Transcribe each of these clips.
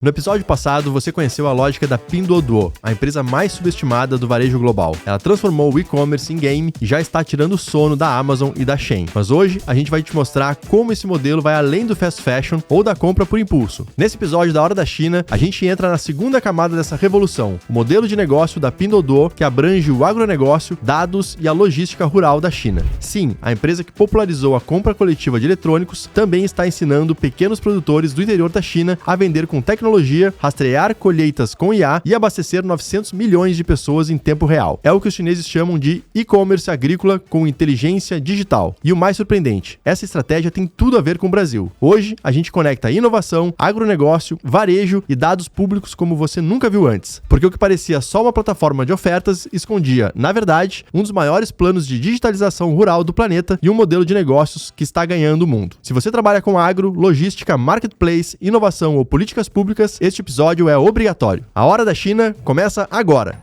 No episódio passado, você conheceu a lógica da Pinduoduo, a empresa mais subestimada do varejo global. Ela transformou o e-commerce em game e já está tirando o sono da Amazon e da Shein. Mas hoje, a gente vai te mostrar como esse modelo vai além do fast fashion ou da compra por impulso. Nesse episódio da Hora da China, a gente entra na segunda camada dessa revolução, o modelo de negócio da Pinduoduo, que abrange o agronegócio, dados e a logística rural da China. Sim, a empresa que popularizou a compra coletiva de eletrônicos também está ensinando pequenos produtores do interior da China a vender com tecnologia, rastrear colheitas com IA e abastecer 900 milhões de pessoas em tempo real. É o que os chineses chamam de e-commerce agrícola com inteligência digital. E o mais surpreendente, essa estratégia tem tudo a ver com o Brasil. Hoje, a gente conecta inovação, agronegócio, varejo e dados públicos como você nunca viu antes. Porque o que parecia só uma plataforma de ofertas escondia, na verdade, um dos maiores planos de digitalização rural do planeta e um modelo de negócios que está ganhando o mundo. Se você trabalha com agro, logística, marketplace, inovação ou políticas públicas, este episódio é obrigatório. A Hora da China começa agora.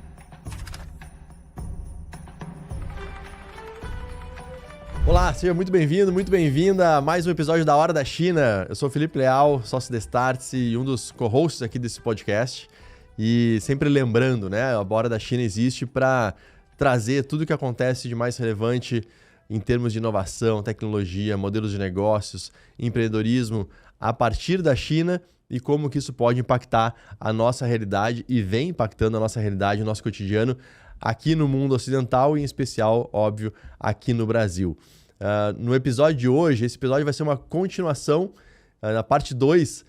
Olá, seja muito bem-vindo, muito bem-vinda a mais um episódio da Hora da China. Eu sou o Felipe Leal, sócio da Startse e um dos co-hosts aqui desse podcast. E sempre lembrando, né, a Hora da China existe para trazer tudo o que acontece de mais relevante em termos de inovação, tecnologia, modelos de negócios, empreendedorismo a partir da China e como que isso pode impactar a nossa realidade e vem impactando a nossa realidade, o nosso cotidiano aqui no mundo ocidental e em especial, óbvio, aqui no Brasil. No episódio de hoje, esse episódio vai ser uma continuação, na parte 2,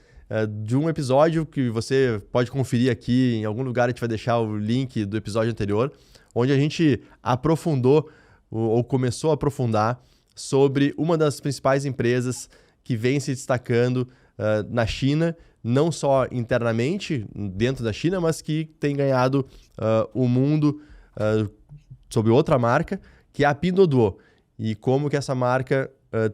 de um episódio que você pode conferir aqui em algum lugar, a gente vai deixar o link do episódio anterior, onde a gente aprofundou ou começou a aprofundar sobre uma das principais empresas que vem se destacando na China, não só internamente dentro da China, mas que tem ganhado o mundo sob outra marca, que é a Pinduoduo. E como que essa marca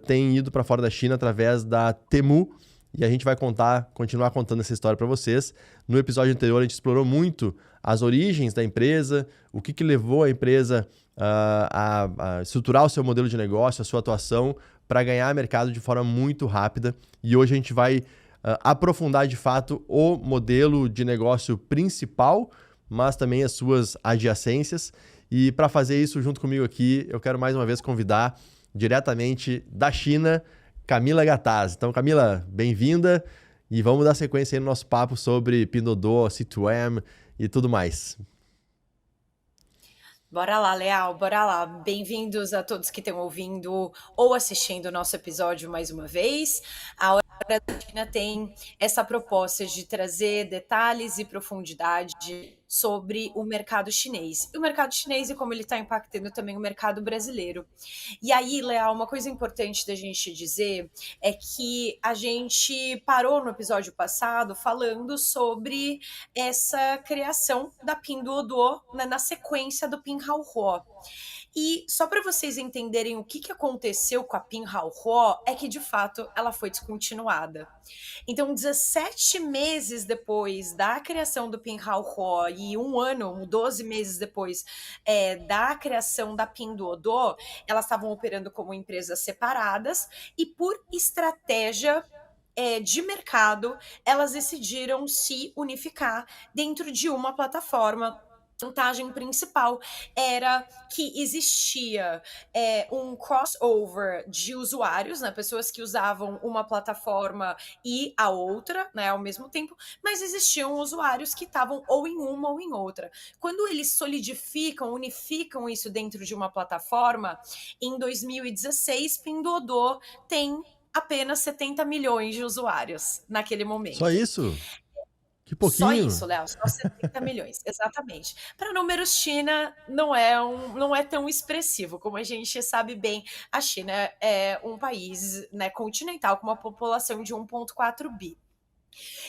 tem ido para fora da China através da Temu. E a gente vai continuar contando essa história para vocês. No episódio anterior, a gente explorou muito as origens da empresa, o que levou a empresa a estruturar o seu modelo de negócio, a sua atuação, para ganhar mercado de forma muito rápida. E hoje a gente vai aprofundar de fato o modelo de negócio principal, mas também as suas adjacências. E para fazer isso junto comigo aqui, eu quero mais uma vez convidar diretamente da China, Camila Gattaz. Então, Camila, bem-vinda e vamos dar sequência aí no nosso papo sobre Pinduoduo, C2M e tudo mais. Bora lá, Leal, bora lá. Bem-vindos a todos que estão ouvindo ou assistindo o nosso episódio mais uma vez. A Hora da China tem essa proposta de trazer detalhes e profundidade sobre o mercado chinês. E o mercado chinês e como ele está impactando também o mercado brasileiro. E aí, Leal, uma coisa importante da gente dizer é que a gente parou no episódio passado falando sobre essa criação da Pinduoduo, né, na sequência do Pinhaohuo. E só para vocês entenderem o que aconteceu com a Pinhaohuo é que, de fato, ela foi descontinuada. Então, 17 meses depois da criação do Pinhaohuo e 12 meses depois da criação da Pinduoduo, elas estavam operando como empresas separadas e, por estratégia de mercado, elas decidiram se unificar dentro de uma plataforma. A vantagem principal era que existia um crossover de usuários, né, pessoas que usavam uma plataforma e a outra, né, ao mesmo tempo, mas existiam usuários que estavam ou em uma ou em outra. Quando eles unificam isso dentro de uma plataforma, em 2016, Pinduoduo tem apenas 70 milhões de usuários naquele momento. Só isso? Que Só pouquinho. isso, Léo, só 70 milhões, exatamente. Para números, China não é tão expressivo, como a gente sabe bem, a China é um país, né, continental com uma população de 1,4 bi.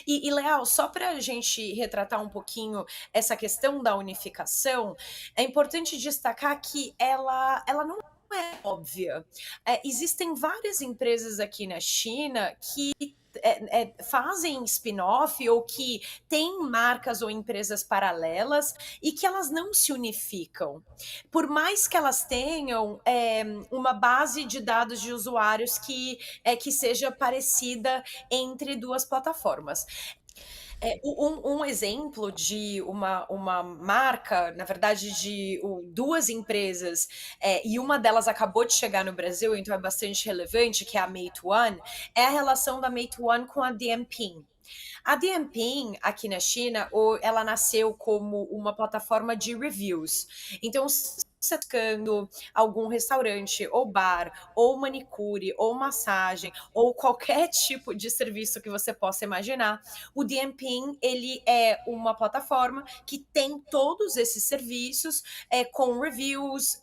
E Léo, só para a gente retratar um pouquinho essa questão da unificação, é importante destacar que ela não é óbvia. Existem várias empresas aqui na China que fazem spin-off ou que têm marcas ou empresas paralelas e que elas não se unificam. Por mais que elas tenham uma base de dados de usuários que seja parecida entre duas plataformas. Um exemplo de uma marca, na verdade, de duas empresas, e uma delas acabou de chegar no Brasil, então é bastante relevante, que é a Meituan, é a relação da Meituan com a Dianping. A Dianping, aqui na China, ela nasceu como uma plataforma de reviews. Então, se você está buscando algum restaurante, ou bar, ou manicure, ou massagem, ou qualquer tipo de serviço que você possa imaginar, o Dianping, ele é uma plataforma que tem todos esses serviços, com reviews,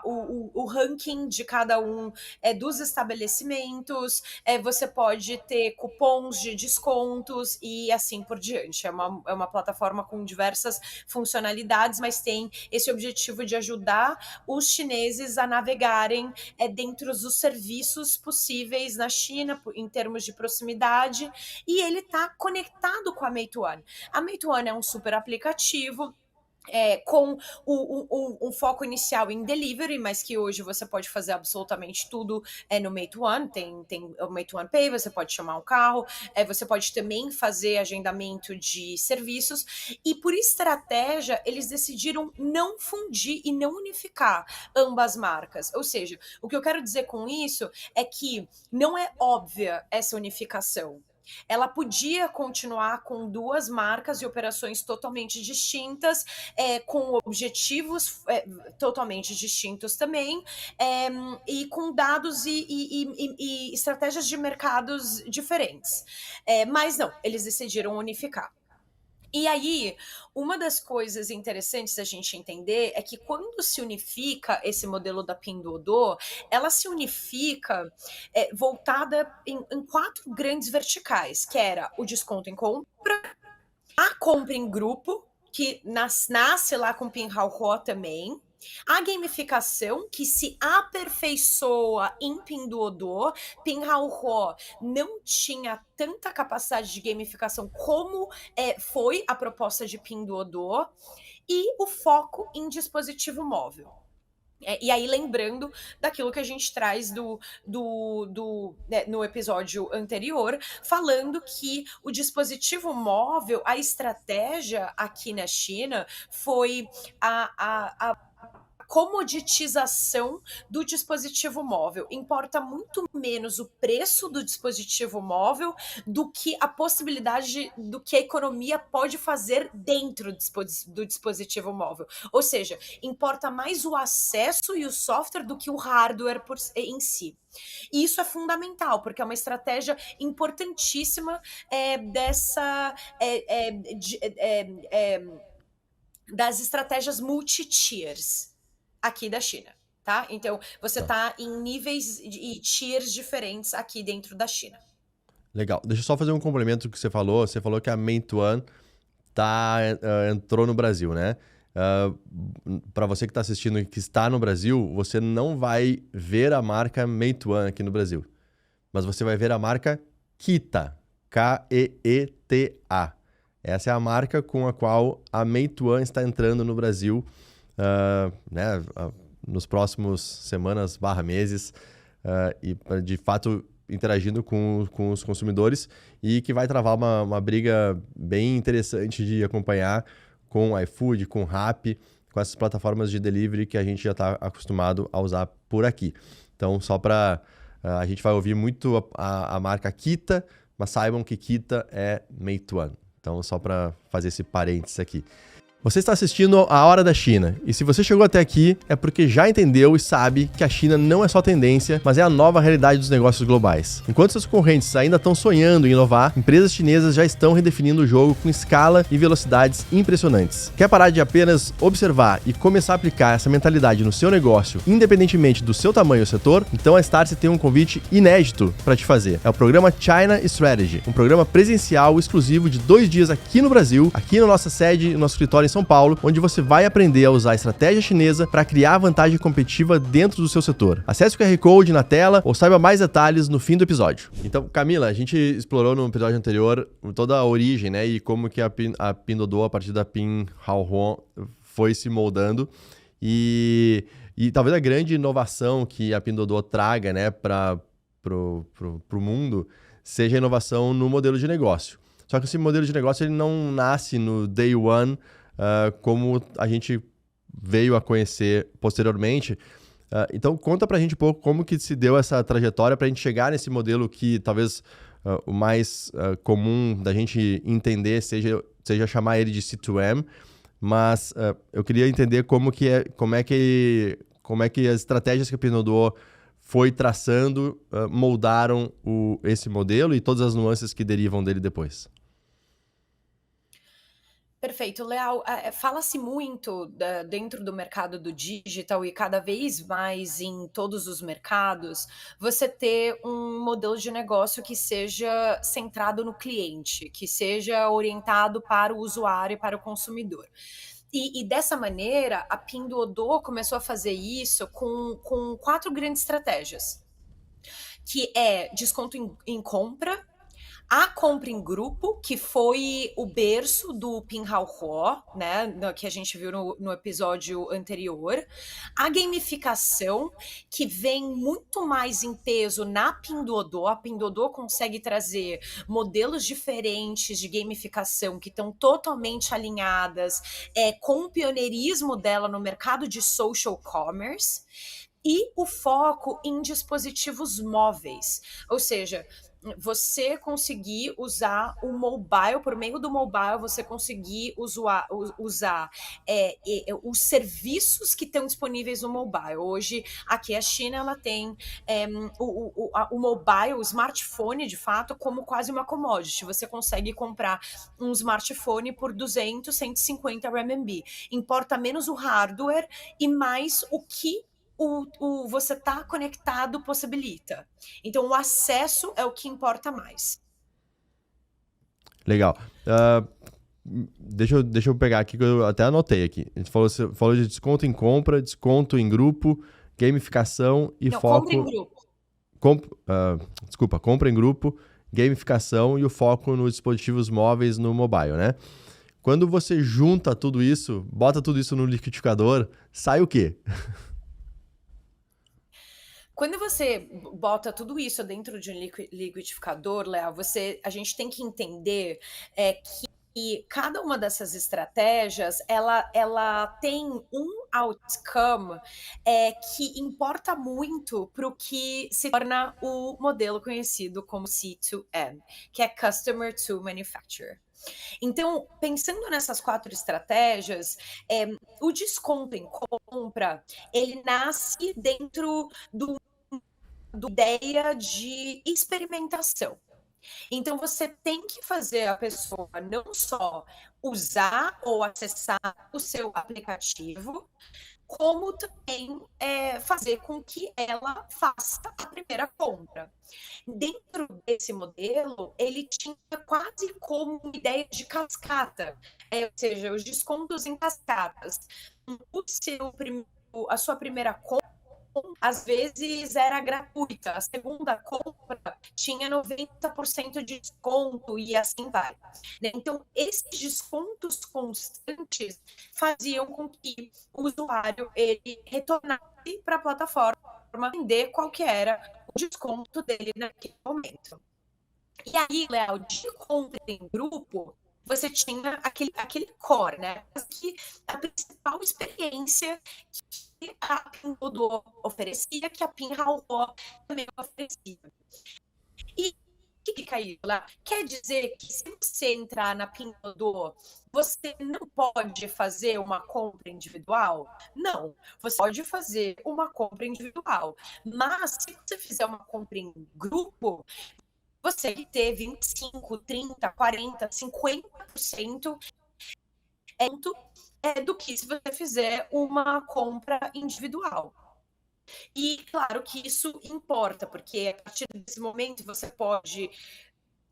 o ranking de cada um dos estabelecimentos, você pode ter cupons de descontos e assim por diante. É uma plataforma com diversas funcionalidades, mas tem esse objetivo de ajudar os chineses a navegarem dentro dos serviços possíveis na China, em termos de proximidade, e ele está conectado com a Meituan. A Meituan é um super aplicativo, com um foco inicial em delivery, mas que hoje você pode fazer absolutamente tudo no Meituan. Tem o Meituan Pay, você pode chamar um carro, você pode também fazer agendamento de serviços, e por estratégia eles decidiram não fundir e não unificar ambas marcas. Ou seja, o que eu quero dizer com isso é que não é óbvia essa unificação. Ela podia continuar com duas marcas e operações totalmente distintas, com objetivos totalmente distintos também, e com dados e estratégias de mercados diferentes. Mas não, eles decidiram unificar. E aí, uma das coisas interessantes a gente entender é que quando se unifica esse modelo da Pinduoduo, ela se unifica voltada em quatro grandes verticais, que era o desconto em compra, a compra em grupo, que nasce lá com Pinhaohuo também, a gamificação, que se aperfeiçoa em Pinduoduo. Pinhaohuo não tinha tanta capacidade de gamificação como foi a proposta de Pinduoduo, e o foco em dispositivo móvel. E aí, lembrando daquilo que a gente traz no episódio anterior, falando que o dispositivo móvel, a estratégia aqui na China foi a comoditização do dispositivo móvel. Importa muito menos o preço do dispositivo móvel do que a possibilidade do que a economia pode fazer dentro do dispositivo móvel. Ou seja, importa mais o acesso e o software do que o hardware em si. E isso é fundamental, porque é uma estratégia importantíssima das estratégias multi-tiers aqui da China, tá? Então, você tá em níveis e tiers diferentes aqui dentro da China. Legal. Deixa eu só fazer um complemento que você falou. Você falou que a Meituan entrou no Brasil, né? Para você que está assistindo e que está no Brasil, você não vai ver a marca Meituan aqui no Brasil. Mas você vai ver a marca Keeta. Keeta. Essa é a marca com a qual a Meituan está entrando no Brasil, né, nos próximos semanas / meses, e de fato interagindo com os consumidores, e que vai travar uma briga bem interessante de acompanhar com o iFood, com o Rappi, com essas plataformas de delivery que a gente já está acostumado a usar por aqui. Então, só para... a gente vai ouvir muito a marca Keeta, mas saibam que Keeta é Meituan. Então, só para fazer esse parênteses aqui. Você está assistindo a Hora da China, e se você chegou até aqui é porque já entendeu e sabe que a China não é só tendência, mas é a nova realidade dos negócios globais. Enquanto seus concorrentes ainda estão sonhando em inovar, empresas chinesas já estão redefinindo o jogo com escala e velocidades impressionantes. Quer parar de apenas observar e começar a aplicar essa mentalidade no seu negócio, independentemente do seu tamanho ou setor? Então a Startse tem um convite inédito para te fazer. É o programa China Strategy, um programa presencial exclusivo de 2 dias aqui no Brasil, aqui na nossa sede, no nosso escritório em São Paulo, onde você vai aprender a usar a estratégia chinesa para criar vantagem competitiva dentro do seu setor. Acesse o QR Code na tela ou saiba mais detalhes no fim do episódio. Então, Camila, a gente explorou no episódio anterior toda a origem, né, e como que a Pinduoduo, a partir da Pinhaohuo, foi se moldando, e talvez a grande inovação que a Pinduoduo traga, né, para pro mundo seja a inovação no modelo de negócio. Só que esse modelo de negócio ele não nasce no day one, como a gente veio a conhecer posteriormente. Então, conta pra gente um pouco como que se deu essa trajetória pra gente chegar nesse modelo que talvez o mais comum da gente entender seja chamar ele de C2M, mas eu queria entender como é que as estratégias que a Pinodô foi traçando moldaram esse modelo e todas as nuances que derivam dele depois. Perfeito, Leal. Fala-se muito dentro do mercado do digital e cada vez mais em todos os mercados, você ter um modelo de negócio que seja centrado no cliente, que seja orientado para o usuário e para o consumidor. E dessa maneira, a Pinduoduo começou a fazer isso com 4 grandes estratégias, que é desconto em compra, a compra em grupo, que foi o berço do Pinhaohuo, né, que a gente viu no episódio anterior. A gamificação, que vem muito mais em peso na Pinduoduo. A Pinduoduo consegue trazer modelos diferentes de gamificação que estão totalmente alinhadas com o pioneirismo dela no mercado de social commerce. E o foco em dispositivos móveis, ou seja, você conseguir usar o mobile, por meio do mobile, você conseguir usar os serviços que estão disponíveis no mobile. Hoje, aqui a China, ela tem o mobile, o smartphone, de fato, como quase uma commodity. Você consegue comprar um smartphone por 200, 150 RMB. Importa menos o hardware e mais o que você tá conectado possibilita. Então, o acesso é o que importa mais. Legal. Deixa eu pegar aqui, que eu até anotei aqui. A gente falou de desconto em compra, desconto em grupo, gamificação e Não, foco... compra em grupo. Desculpa, compra em grupo, gamificação e o foco nos dispositivos móveis no mobile, né? Quando você junta tudo isso, bota tudo isso no liquidificador, sai o quê? Quando você bota tudo isso dentro de um liquidificador, Léo, a gente tem que entender que cada uma dessas estratégias, ela tem um outcome que importa muito para o que se torna o modelo conhecido como C2M, que é Customer to Manufacturer. Então, pensando nessas 4 estratégias, o desconto em compra, ele nasce dentro do ideia de experimentação. Então você tem que fazer a pessoa não só usar ou acessar o seu aplicativo, como também fazer com que ela faça a primeira compra. Dentro desse modelo, ele tinha quase como uma ideia de cascata, ou seja, os descontos em cascatas. A sua primeira compra às vezes era gratuita, a segunda compra tinha 90% de desconto e assim vai. Né? Então, esses descontos constantes faziam com que o usuário ele retornasse para a plataforma entender qual que era o desconto dele naquele momento. E aí, Léo, de compra em grupo, você tinha aquele core, né? Que a principal experiência que a Pinduoduo oferecia, que a Pinhaohuo também oferecia. E o que fica aí, Léo? Quer dizer que se você entrar na Pinduoduo, você não pode fazer uma compra individual? Não, você pode fazer uma compra individual. Mas se você fizer uma compra em grupo, você vai ter 25, 30, 40, 50% do que se você fizer uma compra individual. E claro que isso importa, porque a partir desse momento você pode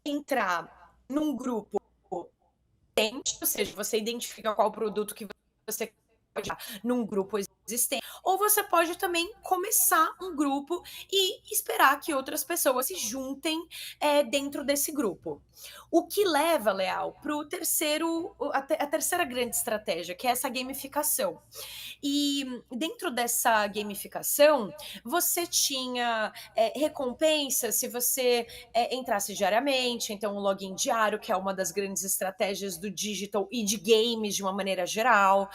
entrar num grupo, ou seja, você identifica qual produto que você pode num grupo existente. Ou você pode também começar um grupo e esperar que outras pessoas se juntem dentro desse grupo. O que leva, Leal, para a terceira grande estratégia, que é essa gamificação. E dentro dessa gamificação, você tinha recompensas se você entrasse diariamente, então o login diário, que é uma das grandes estratégias do digital e de games de uma maneira geral.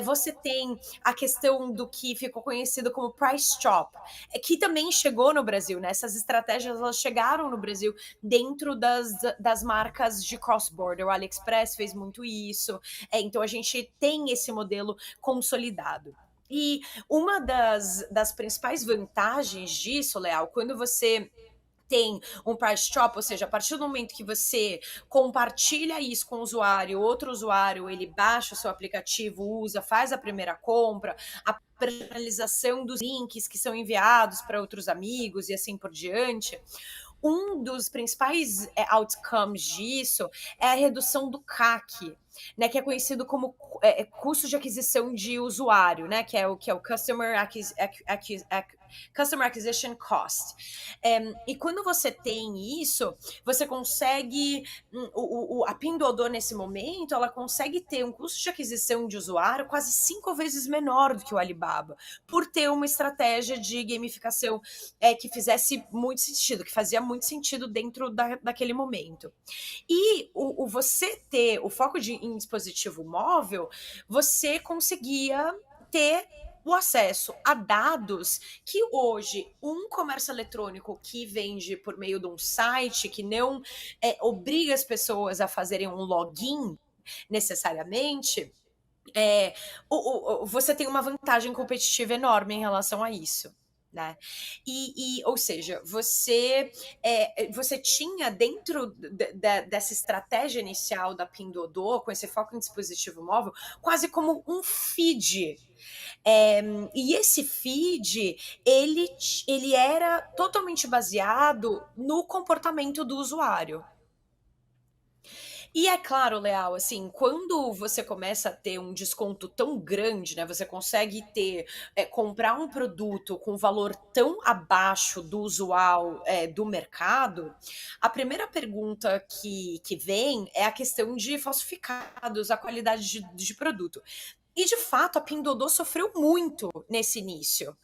Você tem a questão do que ficou conhecido como Price Chop, que também chegou no Brasil, né? Essas estratégias elas chegaram no Brasil dentro das marcas de cross-border. O AliExpress fez muito isso. Então a gente tem esse modelo consolidado. E uma das principais vantagens disso, Leal, quando você tem um price drop, ou seja, a partir do momento que você compartilha isso com o usuário, outro usuário, ele baixa o seu aplicativo, usa, faz a primeira compra, a personalização dos links que são enviados para outros amigos e assim por diante. Um dos principais outcomes disso é a redução do CAC, né, que é conhecido como custo de aquisição de usuário, né, que é o Customer Acquisition Cost. E quando você tem isso, você consegue, a Pinduoduo nesse momento, ela consegue ter um custo de aquisição de usuário quase 5 vezes menor do que o Alibaba, por ter uma estratégia de gamificação que fizesse muito sentido, que fazia muito sentido dentro daquele momento. E você ter o foco em dispositivo móvel, você conseguia ter o acesso a dados que hoje um comércio eletrônico que vende por meio de um site que não obriga as pessoas a fazerem um login necessariamente, você tem uma vantagem competitiva enorme em relação a isso. Né? Ou seja, você tinha dentro dessa estratégia inicial da Pinduoduo, com esse foco em dispositivo móvel, quase como um feed. E esse feed, ele era totalmente baseado no comportamento do usuário. E é claro, Leal, assim, quando você começa a ter um desconto tão grande, né? Você consegue comprar um produto com valor tão abaixo do usual do mercado, a primeira pergunta que vem é a questão de falsificados, a qualidade de produto. E, de fato, a Pinduoduo sofreu muito nesse início,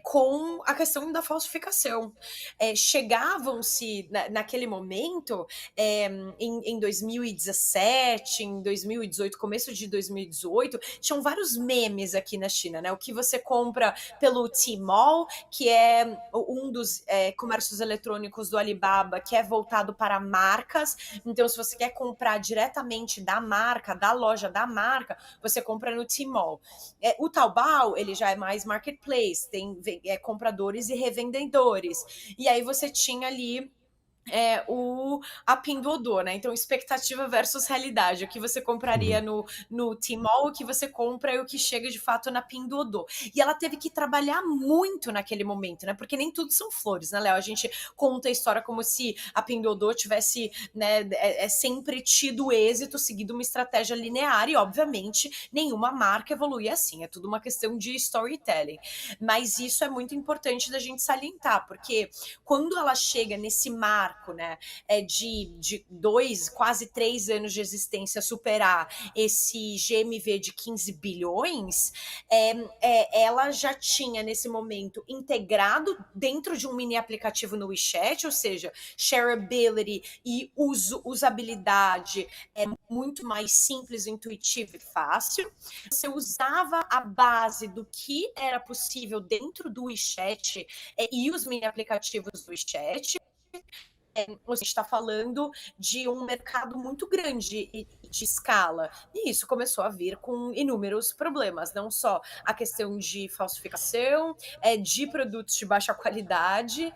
com a questão da falsificação. Chegavam-se, naquele momento, em 2017, em 2018, começo de 2018, tinham vários memes aqui na China, né? O que você compra pelo Tmall, que é um dos comércios eletrônicos do Alibaba, que é voltado para marcas. Então, se você quer comprar diretamente da marca, da loja da marca, você compra no Tmall. O Taobao, ele já é mais marketplace, tem compradores e revendedores. E aí você tinha ali a Pinduoduo, né? Então, expectativa versus realidade. O que você compraria no Tmall, o que você compra e o que chega de fato na Pinduoduo. E ela teve que trabalhar muito naquele momento, né? Porque nem tudo são flores, né, Léo? A gente conta a história como se a Pinduoduo tivesse, né, sempre tido êxito, seguido uma estratégia linear e, obviamente, nenhuma marca evolui assim. É tudo uma questão de storytelling. Mas isso é muito importante da gente salientar, porque quando ela chega nesse marco, né, de 2, quase 3 anos de existência, superar esse GMV de 15 bilhões, ela já tinha, nesse momento, integrado dentro de um mini aplicativo no WeChat, ou seja, shareability e usabilidade muito mais simples, intuitivo e fácil. Você usava a base do que era possível dentro do WeChat e os mini aplicativos do WeChat. A gente está falando de um mercado muito grande e de escala. E isso começou a vir com inúmeros problemas, não só a questão de falsificação, de produtos de baixa qualidade,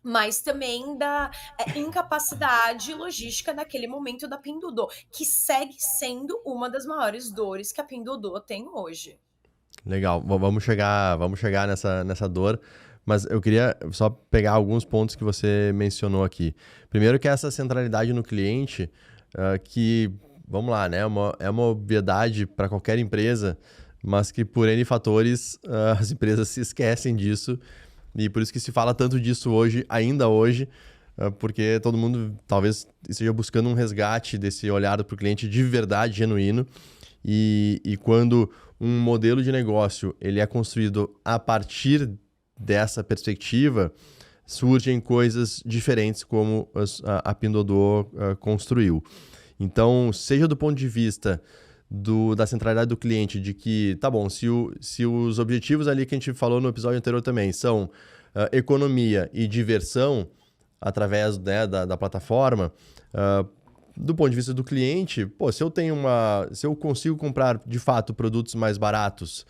mas também da incapacidade logística naquele momento da Pinduoduo, que segue sendo uma das maiores dores que a Pinduoduo tem hoje. Legal, vamos chegar nessa dor, mas eu queria só pegar alguns pontos que você mencionou aqui. Primeiro que essa centralidade no cliente, que, vamos lá, né, é uma obviedade para qualquer empresa, mas que por N fatores as empresas se esquecem disso, e por isso que se fala tanto disso hoje, ainda hoje, porque todo mundo talvez esteja buscando um resgate desse olhar para o cliente de verdade, genuíno, e quando um modelo de negócio ele é construído a partir dessa perspectiva, surgem coisas diferentes como a Pinduoduo construiu. Então, seja do ponto de vista da centralidade do cliente, de que, tá bom, se os objetivos ali que a gente falou no episódio anterior também são economia e diversão através, né, da plataforma, do ponto de vista do cliente, pô, se eu consigo comprar de fato produtos mais baratos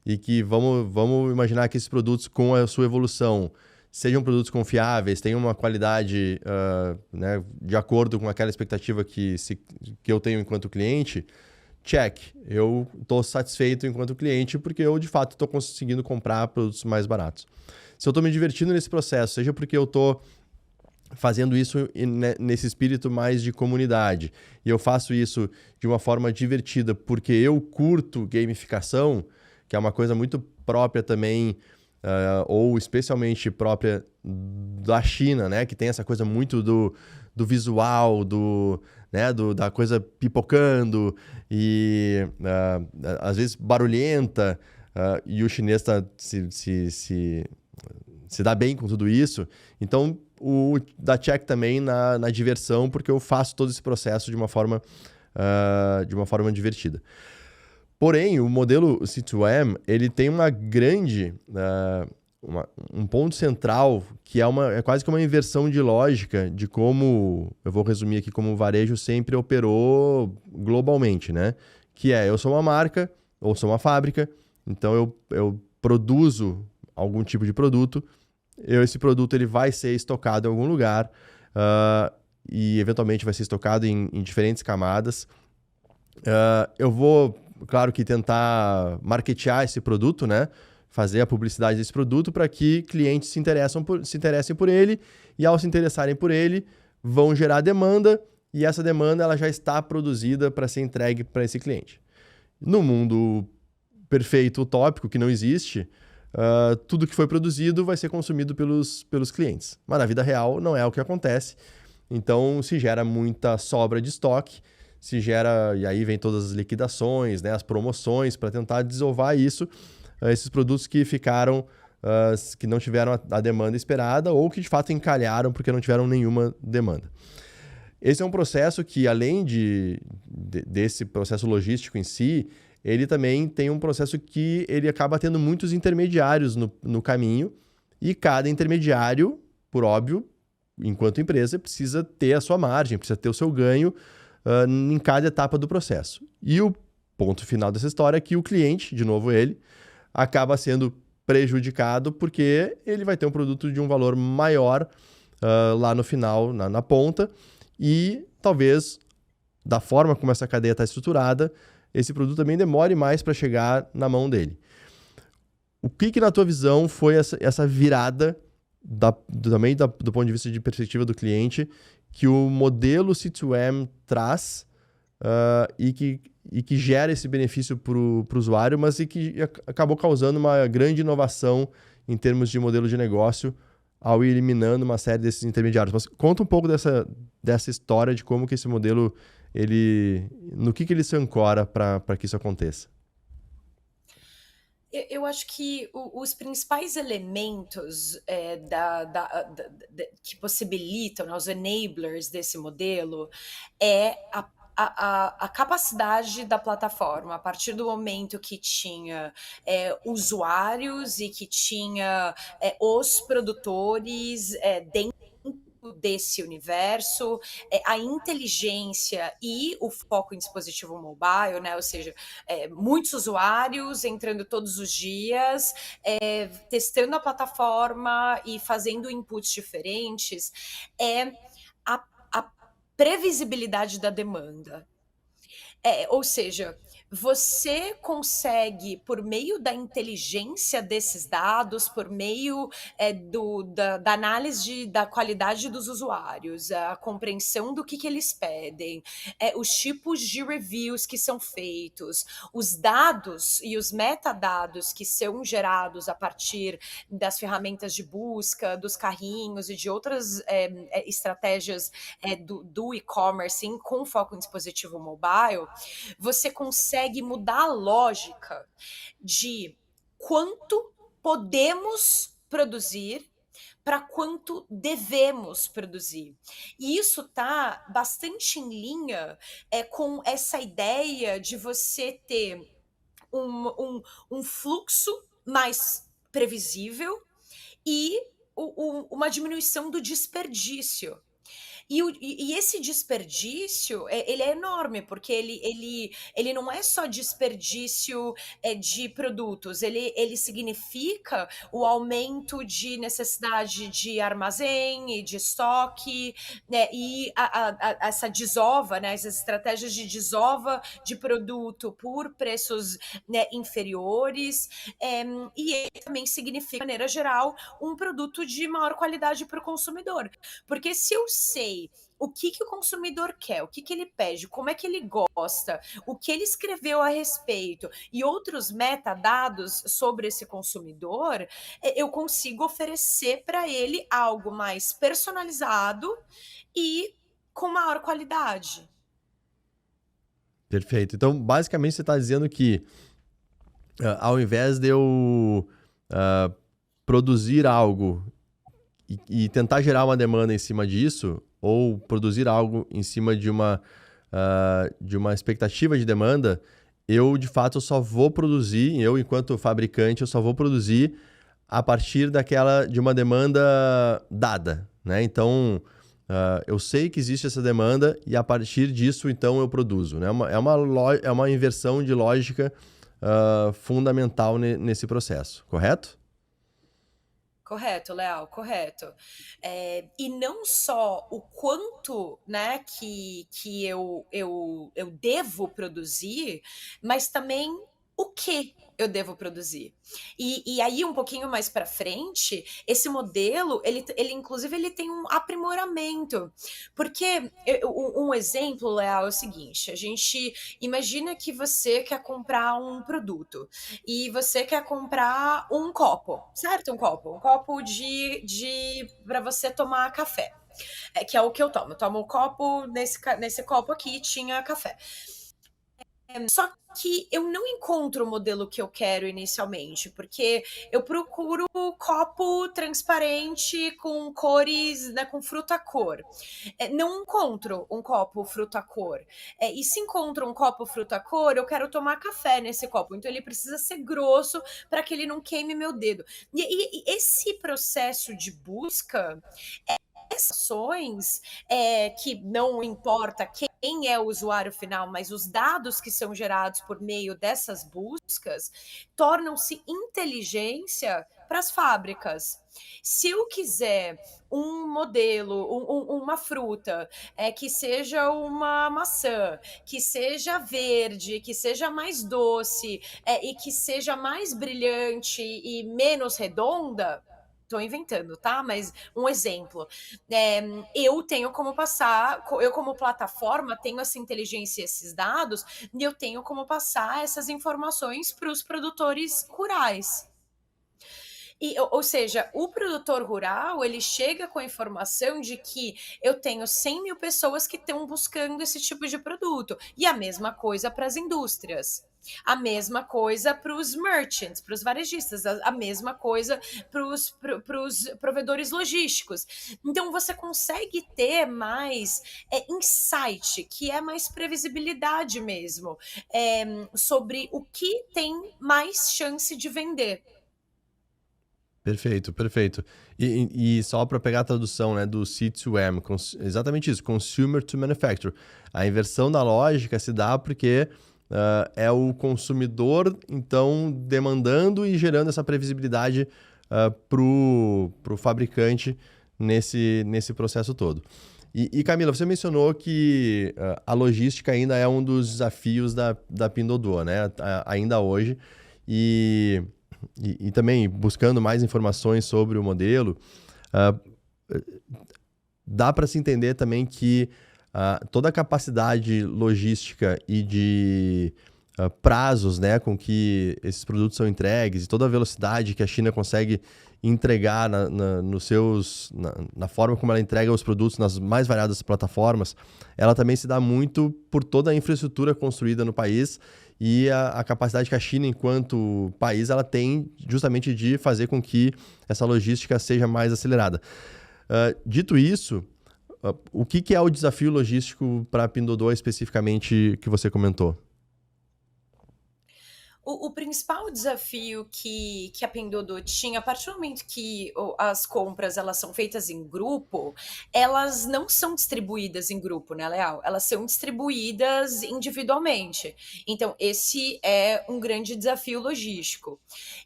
e que vamos imaginar que esses produtos com a sua evolução sejam produtos confiáveis, tenham uma qualidade né, de acordo com aquela expectativa que eu tenho enquanto cliente, check. Eu estou satisfeito enquanto cliente porque eu, de fato, estou conseguindo comprar produtos mais baratos. Se eu estou me divertindo nesse processo, seja porque eu estou fazendo isso nesse espírito mais de comunidade, e eu faço isso de uma forma divertida porque eu curto gamificação, que é uma coisa muito própria também, ou especialmente própria da China, né? Que tem essa coisa muito do visual, né? Da coisa pipocando e às vezes barulhenta, e o chinês se dá bem com tudo isso. Então, dá check também na diversão, porque eu faço todo esse processo de uma forma divertida. Porém, o modelo C2M, ele tem uma grande, um ponto central, que é quase que uma inversão de lógica de como, eu vou resumir aqui, como o varejo sempre operou globalmente, né? Que eu sou uma marca, ou sou uma fábrica, então eu produzo algum tipo de produto, esse produto ele vai ser estocado em algum lugar, e eventualmente vai ser estocado em diferentes camadas. Eu vou, claro que tentar marketear esse produto, né? Fazer a publicidade desse produto para que clientes se interessem por ele, e ao se interessarem por ele, vão gerar demanda, e essa demanda ela já está produzida para ser entregue para esse cliente. No mundo perfeito, utópico, que não existe, tudo que foi produzido vai ser consumido pelos clientes. Mas na vida real não é o que acontece. Então se gera muita sobra de estoque, e aí vem todas as liquidações, né, as promoções para tentar desovar isso, esses produtos que ficaram, que não tiveram a demanda esperada ou que de fato encalharam porque não tiveram nenhuma demanda. Esse é um processo que, além desse processo logístico em si, ele também tem um processo que ele acaba tendo muitos intermediários no caminho, e cada intermediário, por óbvio, enquanto empresa, precisa ter a sua margem, precisa ter o seu ganho em cada etapa do processo. E o ponto final dessa história é que o cliente, de novo ele, acaba sendo prejudicado porque ele vai ter um produto de um valor maior lá no final, na ponta, e talvez, da forma como essa cadeia está estruturada, esse produto também demore mais para chegar na mão dele. O que na tua visão foi essa virada, também do ponto de vista de perspectiva do cliente, que o modelo C2M traz e que gera esse benefício para o usuário, mas e que acabou causando uma grande inovação em termos de modelo de negócio ao ir eliminando uma série desses intermediários. Mas conta um pouco dessa história de como que esse modelo, no que ele se ancora para que isso aconteça. Eu acho que os principais elementos que possibilitam, né, os enablers desse modelo, é a capacidade da plataforma, a partir do momento que tinha usuários e que tinha os produtores dentro desse universo, a inteligência e o foco em dispositivo mobile, né? Ou seja, muitos usuários entrando todos os dias, testando a plataforma e fazendo inputs diferentes, a previsibilidade da demanda. Ou seja, você consegue, por meio da inteligência desses dados, por meio, da análise da qualidade dos usuários, a compreensão do que eles pedem, os tipos de reviews que são feitos, os dados e os metadados que são gerados a partir das ferramentas de busca, dos carrinhos e de outras, estratégias, do e-commerce com foco em dispositivo mobile, você consegue mudar a lógica de quanto podemos produzir para quanto devemos produzir. E isso está bastante em linha com essa ideia de você ter um, um fluxo mais previsível e uma diminuição do desperdício. E esse desperdício, ele é enorme, porque ele não é só desperdício de produtos, ele significa o aumento de necessidade de armazém e de estoque, né, e essa desova, né, essas estratégias de desova de produto por preços, né, inferiores, e também significa, de maneira geral, um produto de maior qualidade para o consumidor. Porque se eu sei o que o consumidor quer, o que ele pede, como é que ele gosta, o que ele escreveu a respeito e outros metadados sobre esse consumidor, eu consigo oferecer para ele algo mais personalizado e com maior qualidade. Perfeito. Então, basicamente, você está dizendo que ao invés de eu produzir algo e tentar gerar uma demanda em cima disso, ou produzir algo em cima de uma expectativa de demanda, eu, de fato, só vou produzir, eu, enquanto fabricante, eu só vou produzir a partir de uma demanda dada, né? Então, eu sei que existe essa demanda e a partir disso, então, eu produzo, né? É uma inversão de lógica fundamental nesse processo, correto? Correto, Leal, correto. E não só o quanto, né, que eu devo produzir, mas também o que eu devo produzir. E aí, um pouquinho mais para frente, esse modelo, ele inclusive, ele tem um aprimoramento. Porque um exemplo, Leal, é o seguinte: a gente imagina que você quer comprar um produto e você quer comprar um copo, certo? Um copo de para você tomar café. Que é o que eu tomo. Eu tomo o copo, nesse copo aqui tinha café. Só que eu não encontro o modelo que eu quero inicialmente, porque eu procuro copo transparente com cores, né, com fruta cor. Não encontro um copo fruta cor. E se encontro um copo fruta cor, eu quero tomar café nesse copo. Então ele precisa ser grosso para que ele não queime meu dedo. E esse processo de busca, ações, que não importa quem é o usuário final, mas os dados que são gerados por meio dessas buscas tornam-se inteligência para as fábricas. Se eu quiser um modelo, uma fruta, que seja uma maçã, que seja verde, que seja mais doce, e que seja mais brilhante e menos redonda, estou inventando, tá? Mas um exemplo. Eu tenho como passar, eu como plataforma tenho essa inteligência e esses dados, e eu tenho como passar essas informações para os produtores rurais. Ou seja, o produtor rural, ele chega com a informação de que eu tenho 100 mil pessoas que estão buscando esse tipo de produto. E a mesma coisa para as indústrias. A mesma coisa para os merchants, para os varejistas, a mesma coisa para os provedores logísticos. Então, você consegue ter mais insight, que é mais previsibilidade mesmo, sobre o que tem mais chance de vender. Perfeito, perfeito. E só para pegar a tradução, né, do C2M, exatamente isso, Consumer to Manufacturer. A inversão da lógica se dá porque é o consumidor, então, demandando e gerando essa previsibilidade para o fabricante nesse processo todo. E Camila, você mencionou que a logística ainda é um dos desafios da Pinduoduo, né? Ainda hoje. E, e também buscando mais informações sobre o modelo, ah, dá para se entender também que toda a capacidade logística e de prazos, né, com que esses produtos são entregues e toda a velocidade que a China consegue entregar na forma como ela entrega os produtos nas mais variadas plataformas, ela também se dá muito por toda a infraestrutura construída no país e a capacidade que a China, enquanto país, ela tem justamente de fazer com que essa logística seja mais acelerada. Dito isso, o que é o desafio logístico para a Pinduoduo especificamente que você comentou? O principal desafio que a Pinduoduo tinha, a partir do momento que as compras elas são feitas em grupo, elas não são distribuídas em grupo, né, Leal? Elas são distribuídas individualmente. Então, esse é um grande desafio logístico.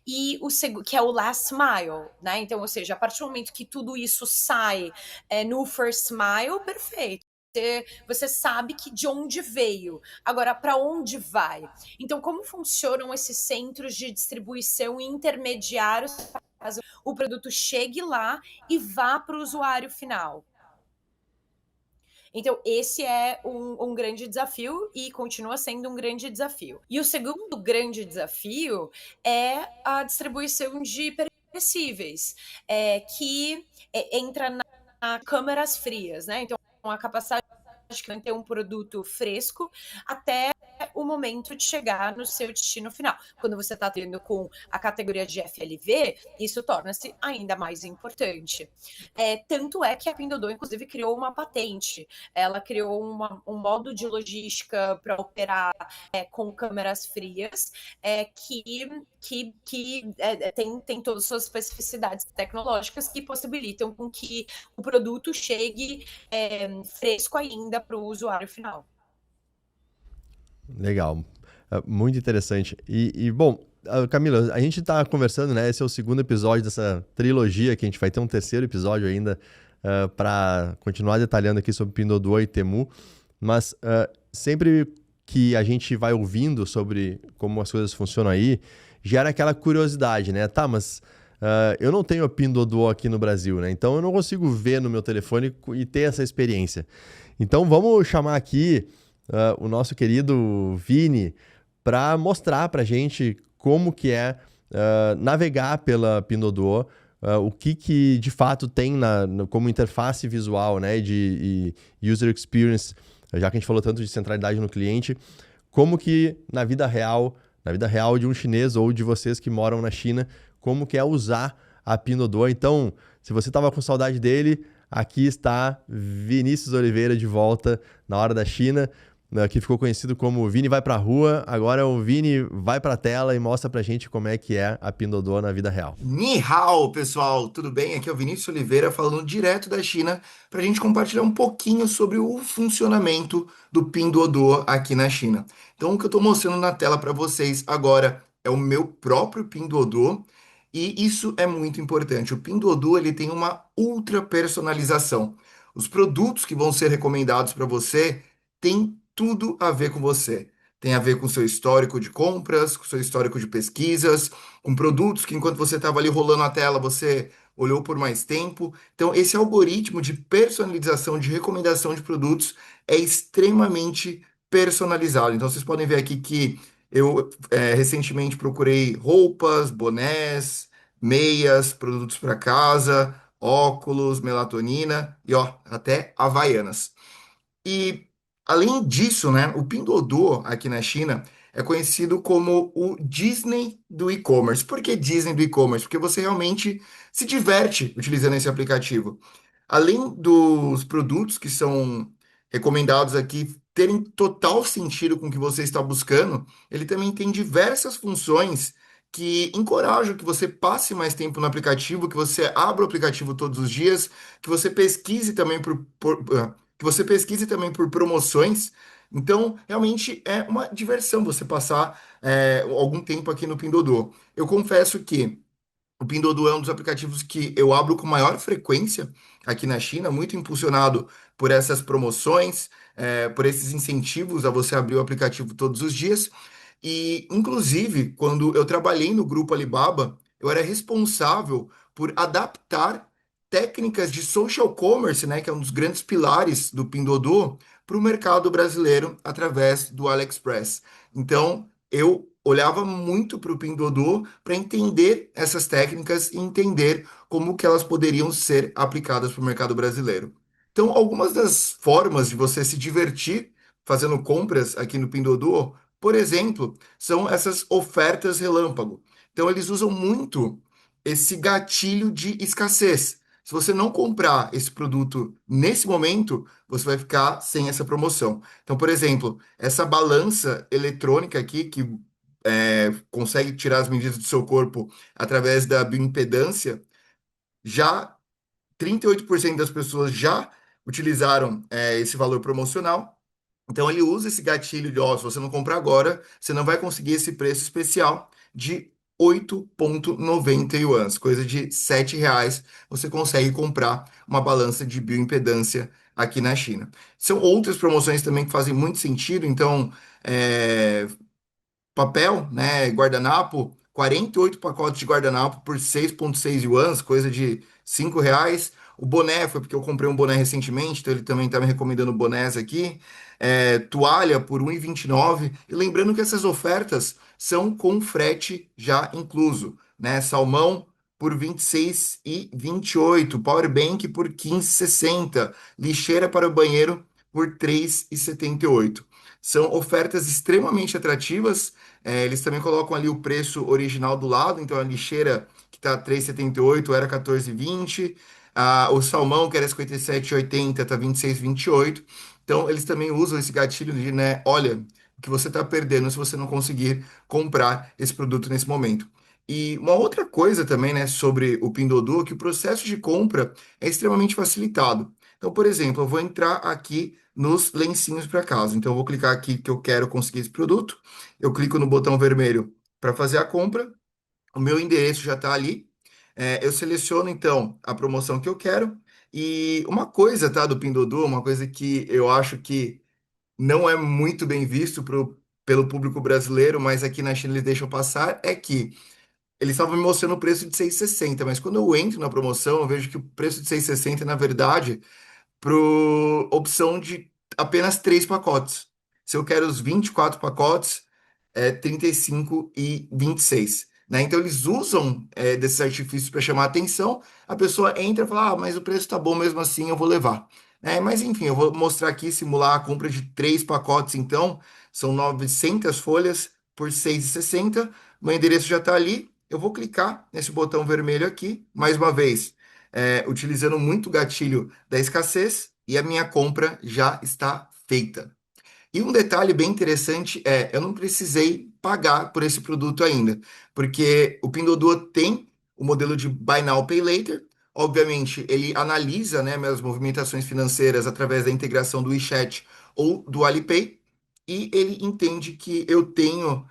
E que é o last mile, né? Então, ou seja, a partir do momento que tudo isso sai no first mile, perfeito. Você sabe que de onde veio. Agora, para onde vai? Então, como funcionam esses centros de distribuição intermediários para que o produto chegue lá e vá para o usuário final? Então, esse é um grande desafio e continua sendo um grande desafio. E o segundo grande desafio é a distribuição de perecíveis, que entra na câmaras frias, né? Então, a capacidade de manter um produto fresco até o momento de chegar no seu destino final. Quando você está tendo com a categoria de FLV, isso torna-se ainda mais importante. Tanto é que a Pinduoduo, inclusive, criou uma patente. Ela criou um modo de logística para operar com câmeras frias que tem todas as suas especificidades tecnológicas que possibilitam com que o produto chegue fresco ainda para o usuário final. Legal. Muito interessante. Bom, Camila, a gente está conversando, né? Esse é o segundo episódio dessa trilogia, que a gente vai ter um terceiro episódio ainda para continuar detalhando aqui sobre Pinduoduo e Temu. Mas sempre que a gente vai ouvindo sobre como as coisas funcionam aí, gera aquela curiosidade, né? Tá, mas eu não tenho a Pinduoduo aqui no Brasil, né? Então eu não consigo ver no meu telefone e ter essa experiência. Então vamos chamar aqui o nosso querido Vini para mostrar para a gente como que é navegar pela Pinduoduo, o que de fato tem como interface visual, né, e user experience, já que a gente falou tanto de centralidade no cliente, como que na vida real de um chinês ou de vocês que moram na China, como que é usar a Pinduoduo. Então, se você estava com saudade dele, aqui está Vinícius Oliveira de volta na Hora da China, que ficou conhecido como Vini vai pra rua. Agora o Vini vai pra tela e mostra pra gente como é que é a Pinduoduo na vida real. Ni hao, pessoal, tudo bem? Aqui é o Vinícius Oliveira falando direto da China para a gente compartilhar um pouquinho sobre o funcionamento do Pinduoduo aqui na China. Então, o que eu estou mostrando na tela para vocês agora é o meu próprio Pinduoduo e isso é muito importante. O Pinduoduo ele tem uma ultra personalização. Os produtos que vão ser recomendados para você têm tudo a ver com você. Tem a ver com seu histórico de compras, com seu histórico de pesquisas, com produtos que enquanto você estava ali rolando a tela, você olhou por mais tempo. Então, esse algoritmo de personalização, de recomendação de produtos é extremamente personalizado. Então, vocês podem ver aqui que eu recentemente procurei roupas, bonés, meias, produtos para casa, óculos, melatonina e ó, até havaianas. E além disso, né, o Pinduoduo aqui na China é conhecido como o Disney do e-commerce. Por que Disney do e-commerce? Porque você realmente se diverte utilizando esse aplicativo. Além dos produtos que são recomendados aqui terem total sentido com o que você está buscando, ele também tem diversas funções que encorajam que você passe mais tempo no aplicativo, que você abra o aplicativo todos os dias, que você pesquise também que você pesquise também por promoções. Então, realmente é uma diversão você passar algum tempo aqui no Pinduoduo. Eu confesso que O Pinduoduo é um dos aplicativos que eu abro com maior frequência aqui na China, muito impulsionado por essas promoções, por esses incentivos a você abrir o aplicativo todos os dias. E, inclusive, quando eu trabalhei no grupo Alibaba, eu era responsável por adaptar técnicas de social commerce, né, que é um dos grandes pilares do Pinduoduo, para o mercado brasileiro através do AliExpress. Então, eu olhava muito para o Pinduoduo para entender essas técnicas e entender como que elas poderiam ser aplicadas para o mercado brasileiro. Então, algumas das formas de você se divertir fazendo compras aqui no Pinduoduo, por exemplo, são essas ofertas relâmpago. Então, eles usam muito esse gatilho de escassez. Se você não comprar esse produto nesse momento, você vai ficar sem essa promoção. Então, por exemplo, essa balança eletrônica aqui, que consegue tirar as medidas do seu corpo através da bioimpedância, já 38% das pessoas já utilizaram esse valor promocional. Então ele usa esse gatilho de, ó, se você não comprar agora, você não vai conseguir esse preço especial de 8,90 yuans, coisa de R$ 7. Você consegue comprar uma balança de bioimpedância aqui na China. São outras promoções também que fazem muito sentido. Então, papel, né, guardanapo, 48 pacotes de guardanapo por 6,6 yuans, coisa de R$ 5. O boné foi porque eu comprei um boné recentemente, então ele também está me recomendando bonés aqui. Toalha por 1,29. E lembrando que essas ofertas são com frete já incluso, né? Salmão por 26,28, Powerbank por 15,60, lixeira para o banheiro por 3,78. São ofertas extremamente atrativas. Eles também colocam ali o preço original do lado, então a lixeira que está 3,78 era 14,20. O salmão, que era 57,80, está 26,28. Então eles também usam esse gatilho de, né, olha, o que você está perdendo se você não conseguir comprar esse produto nesse momento. E uma outra coisa também, né, sobre o Pinduoduo, que o processo de compra é extremamente facilitado. Então, por exemplo, eu vou entrar aqui nos lencinhos para casa. Então, eu vou clicar aqui que eu quero conseguir esse produto. Eu clico no botão vermelho para fazer a compra. O meu endereço já está ali. Eu seleciono então a promoção que eu quero. E uma coisa, tá, do Pinduoduo, uma coisa que eu acho que não é muito bem visto pelo público brasileiro, mas aqui na China eles deixam passar, é que eles estavam me mostrando o preço de 6,60, mas quando eu entro na promoção, eu vejo que o preço de 6,60, na verdade, por opção de apenas 3 pacotes. Se eu quero os 24 pacotes, 35 e 26. Né? Então eles usam desses artifícios para chamar a atenção. A pessoa entra e fala: ah, mas o preço está bom mesmo assim, eu vou levar. Mas enfim, eu vou mostrar aqui, simular a compra de 3 pacotes, então são 900 folhas por 6,60. Meu endereço já está ali. Eu vou clicar nesse botão vermelho aqui, mais uma vez, utilizando muito o gatilho da escassez, e a minha compra já está feita. E um detalhe bem interessante é, eu não precisei pagar por esse produto ainda, porque o Pinduoduo tem o modelo de Buy Now, Pay Later. Obviamente, ele analisa, né, minhas movimentações financeiras através da integração do WeChat ou do Alipay, e ele entende que eu tenho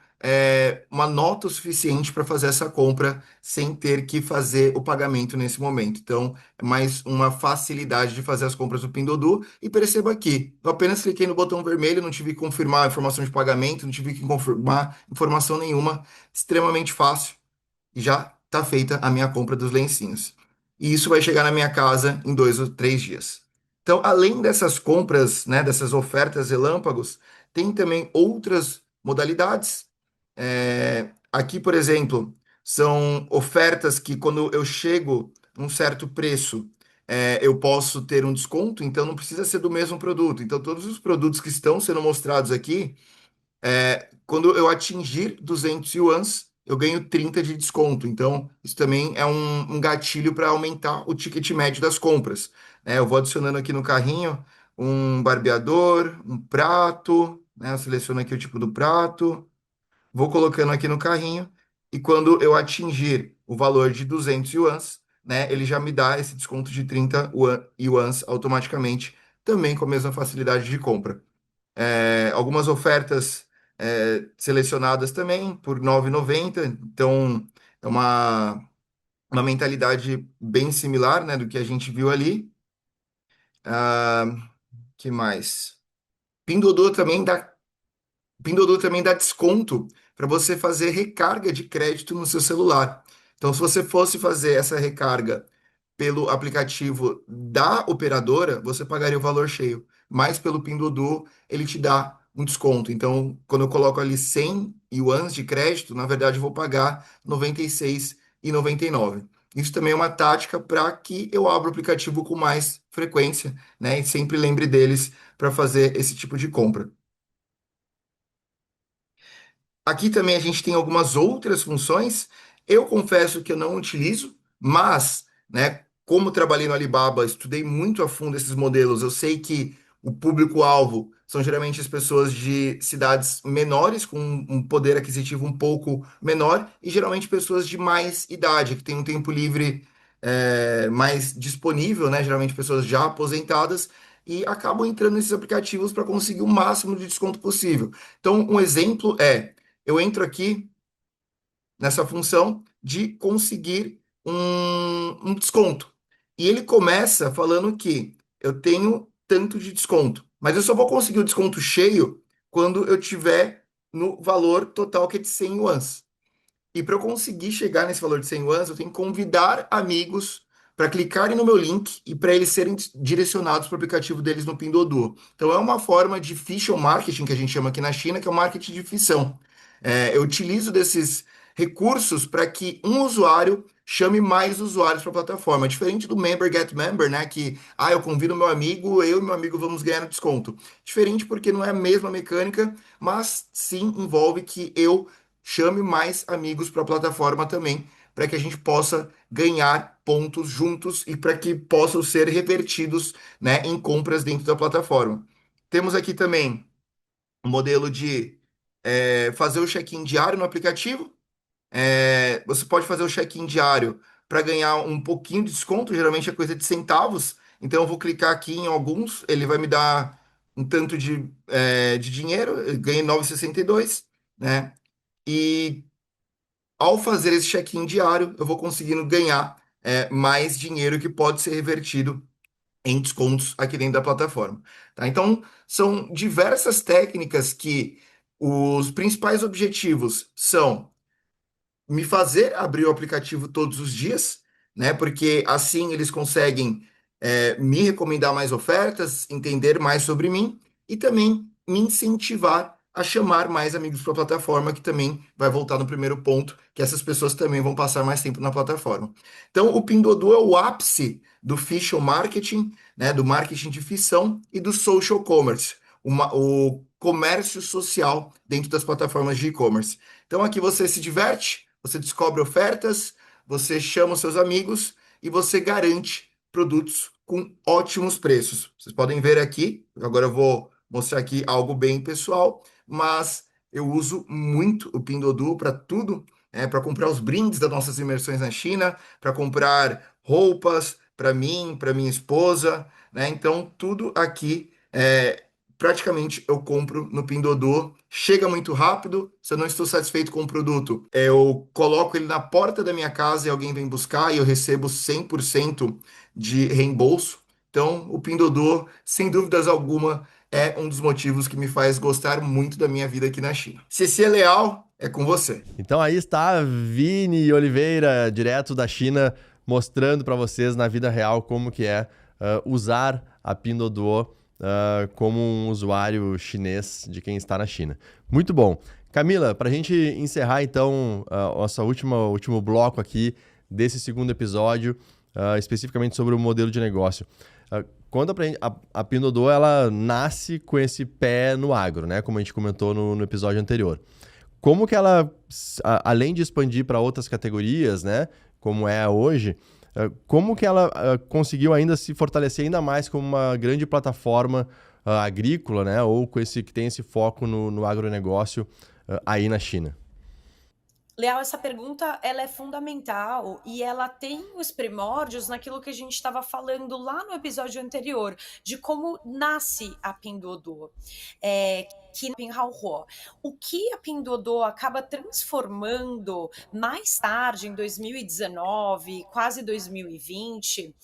uma nota o suficiente para fazer essa compra sem ter que fazer o pagamento nesse momento. Então, é mais uma facilidade de fazer as compras do Pinduoduo. E perceba aqui, eu apenas cliquei no botão vermelho, não tive que confirmar a informação de pagamento, não tive que confirmar informação nenhuma, extremamente fácil, e já está feita a minha compra dos lencinhos. E isso vai chegar na minha casa em 2 ou 3 dias. Então, além dessas compras, né, dessas ofertas relâmpagos, tem também outras modalidades. Aqui, por exemplo, são ofertas que quando eu chego a um certo preço, eu posso ter um desconto, então não precisa ser do mesmo produto. Então, todos os produtos que estão sendo mostrados aqui, quando eu atingir 200 yuans, eu ganho 30 de desconto. Então, isso também é um gatilho para aumentar o ticket médio das compras. Eu vou adicionando aqui no carrinho um barbeador, um prato, né? Eu seleciono aqui o tipo do prato, vou colocando aqui no carrinho, e quando eu atingir o valor de 200 yuans, né, ele já me dá esse desconto de 30 yuans automaticamente, também com a mesma facilidade de compra. Algumas ofertas selecionadas também por 9,90. Então é uma mentalidade bem similar, né, do que a gente viu ali. Ah, que mais? Pinduoduo também dá Pinduoduo também dá desconto para você fazer recarga de crédito no seu celular. Então, se você fosse fazer essa recarga pelo aplicativo da operadora, você pagaria o valor cheio. Mas pelo Pinduoduo, ele te dá um desconto. Então, quando eu coloco ali 100 yuans de crédito, na verdade eu vou pagar 96,99. Isso também é uma tática para que eu abra o aplicativo com mais frequência, né? E sempre lembre deles para fazer esse tipo de compra. Aqui também a gente tem algumas outras funções. Eu confesso que eu não utilizo, mas, né, como trabalhei no Alibaba, estudei muito a fundo esses modelos. Eu sei que o público-alvo são geralmente as pessoas de cidades menores, com um poder aquisitivo um pouco menor, e geralmente pessoas de mais idade, que têm um tempo livre mais disponível, né? Geralmente pessoas já aposentadas, e acabam entrando nesses aplicativos para conseguir o máximo de desconto possível. Então, um exemplo é eu entro aqui nessa função de conseguir um desconto. E ele começa falando que eu tenho tanto de desconto, mas eu só vou conseguir o desconto cheio quando eu tiver no valor total que é de 100 yuans. E para eu conseguir chegar nesse valor de 100 yuans, eu tenho que convidar amigos para clicarem no meu link e para eles serem direcionados para o aplicativo deles no Pinduoduo. Então é uma forma de fiction marketing que a gente chama aqui na China, que é o marketing de fissão. Eu utilizo desses recursos para que um usuário chame mais usuários para a plataforma. Diferente do Member Get Member, né? Que eu convido meu amigo, eu e meu amigo vamos ganhar um desconto. Diferente porque não é a mesma mecânica, mas sim envolve que eu chame mais amigos para a plataforma também, para que a gente possa ganhar pontos juntos e para que possam ser revertidos, né, em compras dentro da plataforma. Temos aqui também o modelo de fazer o check-in diário no aplicativo. Você pode fazer o check-in diário para ganhar um pouquinho de desconto, geralmente é coisa de centavos. Então eu vou clicar aqui em alguns, ele vai me dar um tanto de dinheiro, eu ganhei 9,62, né? E ao fazer esse check-in diário, eu vou conseguindo ganhar mais dinheiro que pode ser revertido em descontos aqui dentro da plataforma. Tá? Então, são diversas técnicas que os principais objetivos são me fazer abrir o aplicativo todos os dias, né? Porque assim eles conseguem me recomendar mais ofertas, entender mais sobre mim e também me incentivar a chamar mais amigos para a plataforma, que também vai voltar no primeiro ponto, que essas pessoas também vão passar mais tempo na plataforma. Então, o Pinduoduo é o ápice do Fiction Marketing, né? Do marketing de ficção e do social commerce, o comércio social dentro das plataformas de e-commerce. Então, aqui você se diverte, você descobre ofertas, você chama os seus amigos e você garante produtos com ótimos preços. Vocês podem ver aqui, agora eu vou mostrar aqui algo bem pessoal, mas eu uso muito o Pinduoduo para tudo, para comprar os brindes das nossas imersões na China, para comprar roupas para mim, para minha esposa, né? Então tudo aqui praticamente eu compro no Pinduoduo. Chega muito rápido. Se eu não estou satisfeito com o produto, eu coloco ele na porta da minha casa e alguém vem buscar e eu recebo 100% de reembolso. Então, o Pinduoduo, sem dúvidas alguma, é um dos motivos que me faz gostar muito da minha vida aqui na China. Se esse é leal, é com você. Então aí está Vini Oliveira, direto da China, mostrando para vocês na vida real como que é usar a Pinduoduo como um usuário chinês de quem está na China. Muito bom. Camila, para a gente encerrar então nosso último bloco aqui desse segundo episódio, especificamente sobre o modelo de negócio. Conta pra gente, a Pinduoduo, ela nasce com esse pé no agro, né? Como a gente comentou no episódio anterior. Como que ela, além de expandir para outras categorias, né? Como é hoje, como que ela conseguiu ainda se fortalecer ainda mais como uma grande plataforma agrícola, né? Ou com que tem esse foco no agronegócio aí na China? Leal, essa pergunta ela é fundamental e ela tem os primórdios naquilo que a gente estava falando lá no episódio anterior, de como nasce a Pinduoduo. que Pinhaohuo. O que a Pinduoduo acaba transformando mais tarde, em 2019, quase 2020,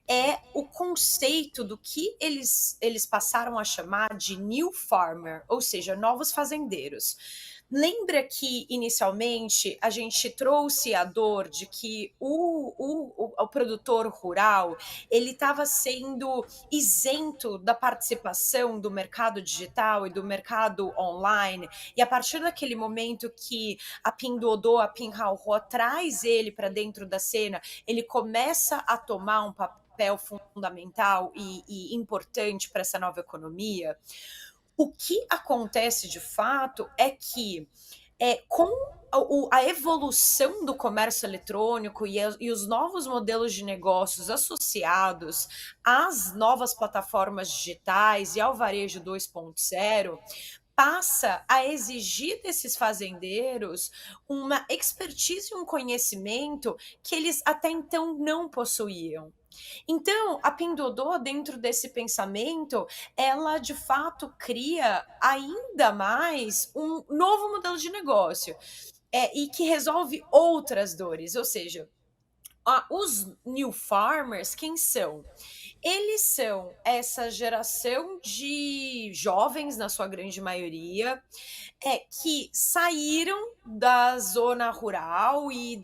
é o conceito do que eles passaram a chamar de new farmer, ou seja, novos fazendeiros. Lembra que inicialmente a gente trouxe a dor de que o produtor rural ele estava sendo isento da participação do mercado digital e do mercado online, e a partir daquele momento que a Pinduoduo, a Pinhaohuo traz ele para dentro da cena, ele começa a tomar um papel fundamental e importante para essa nova economia. O que acontece de fato é que com a evolução do comércio eletrônico e os novos modelos de negócios associados às novas plataformas digitais e ao varejo 2.0, passa a exigir desses fazendeiros uma expertise e um conhecimento que eles até então não possuíam. Então, a Pinduoduo, dentro desse pensamento, ela de fato cria ainda mais um novo modelo de negócio, e que resolve outras dores, ou seja, os new farmers, quem são? Eles são essa geração de jovens, na sua grande maioria, que saíram da zona rural e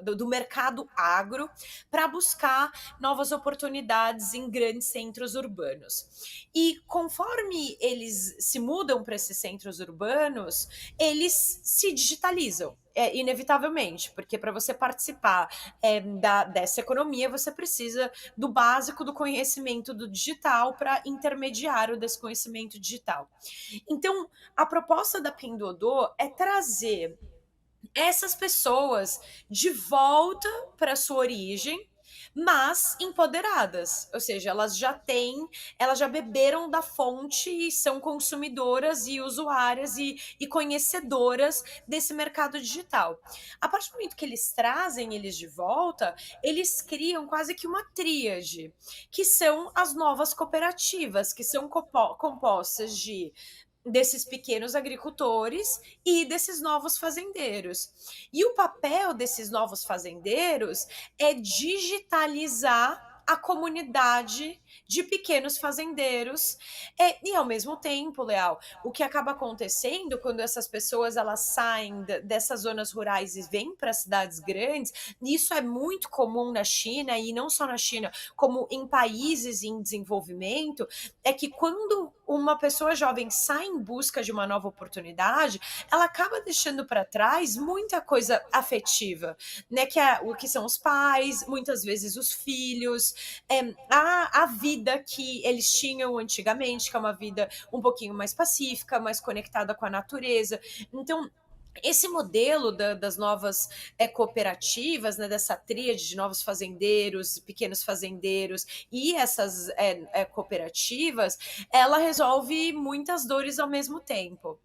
do mercado agro para buscar novas oportunidades em grandes centros urbanos. E conforme eles se mudam para esses centros urbanos, eles se digitalizam. Inevitavelmente, porque para você participar dessa economia, você precisa do básico do conhecimento do digital para intermediário desse conhecimento digital. Então, a proposta da Pinduoduo é trazer essas pessoas de volta para sua origem, mas empoderadas, ou seja, elas já beberam da fonte e são consumidoras e usuárias e conhecedoras desse mercado digital. A partir do momento que eles trazem eles de volta, eles criam quase que uma tríade, que são as novas cooperativas, que são compostas desses pequenos agricultores e desses novos fazendeiros. E o papel desses novos fazendeiros é digitalizar a comunidade de pequenos fazendeiros e ao mesmo tempo, Leal, o que acaba acontecendo quando essas pessoas elas saem dessas zonas rurais e vêm para cidades grandes, e isso é muito comum na China e não só na China, como em países em desenvolvimento, é que quando uma pessoa jovem sai em busca de uma nova oportunidade, ela acaba deixando para trás muita coisa afetiva, né? O que são os pais, muitas vezes os filhos, a vida que eles tinham antigamente, que é uma vida um pouquinho mais pacífica, mais conectada com a natureza. Então, esse modelo das novas cooperativas, né, dessa tríade de novos fazendeiros, pequenos fazendeiros e essas cooperativas, ela resolve muitas dores ao mesmo tempo.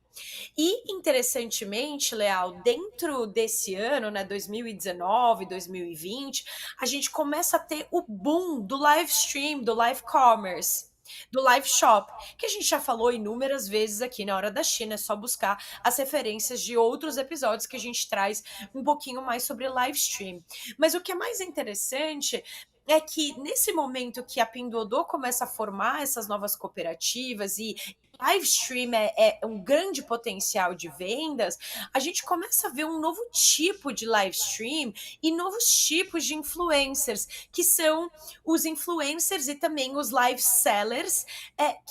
E, interessantemente, Leal, dentro desse ano, né, 2019, 2020, a gente começa a ter o boom do live stream, do live commerce, do live shop, que a gente já falou inúmeras vezes aqui na Hora da China, é só buscar as referências de outros episódios que a gente traz um pouquinho mais sobre live stream. Mas o que é mais interessante é que nesse momento que a Pinduoduo começa a formar essas novas cooperativas e live stream é um grande potencial de vendas, a gente começa a ver um novo tipo de live stream e novos tipos de influencers, que são os influencers e também os live sellers,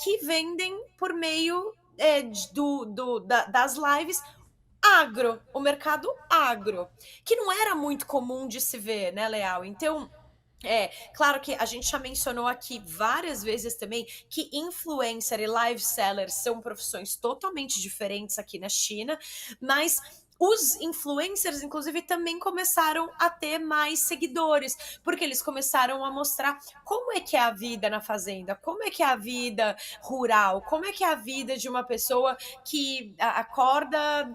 que vendem por meio das lives agro, o mercado agro, que não era muito comum de se ver, né, Leal? Então, claro que a gente já mencionou aqui várias vezes também que influencer e live seller são profissões totalmente diferentes aqui na China, mas os influencers, inclusive, também começaram a ter mais seguidores, porque eles começaram a mostrar como é que é a vida na fazenda, como é que é a vida rural, como é que é a vida de uma pessoa que acorda,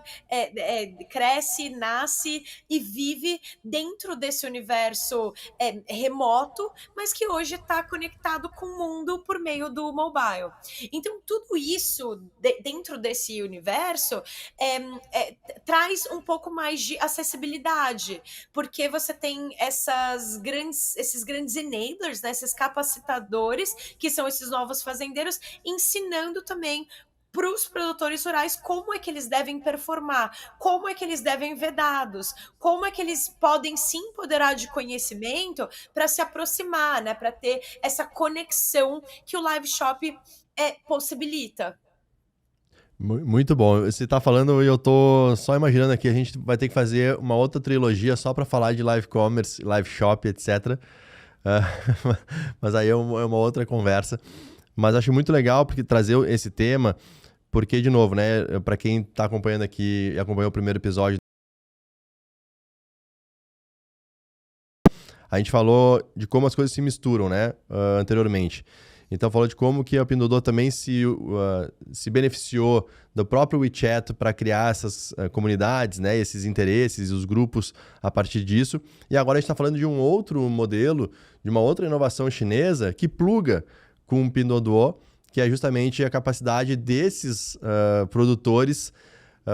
cresce, nasce e vive dentro desse universo remoto, mas que hoje está conectado com o mundo por meio do mobile. Então, tudo isso dentro desse universo traz um pouco mais de acessibilidade, porque você tem esses grandes enablers, né, esses capacitadores, que são esses novos fazendeiros, ensinando também para os produtores rurais como é que eles devem performar, como é que eles devem ver dados, como é que eles podem se empoderar de conhecimento para se aproximar, né, para ter essa conexão que o live shop possibilita. Muito bom. Você tá falando e eu tô só imaginando aqui, a gente vai ter que fazer uma outra trilogia só para falar de live commerce, live shop, etc. Ah, mas aí é uma outra conversa. Mas acho muito legal porque trazer esse tema, porque, de novo, né, para quem tá acompanhando aqui e acompanhou o primeiro episódio, a gente falou de como as coisas se misturam, né, anteriormente. Então falou de como que a Pinduoduo também se beneficiou do próprio WeChat para criar essas comunidades, né, esses interesses e os grupos a partir disso. E agora a gente está falando de um outro modelo, de uma outra inovação chinesa que pluga com o Pinduoduo, que é justamente a capacidade desses produtores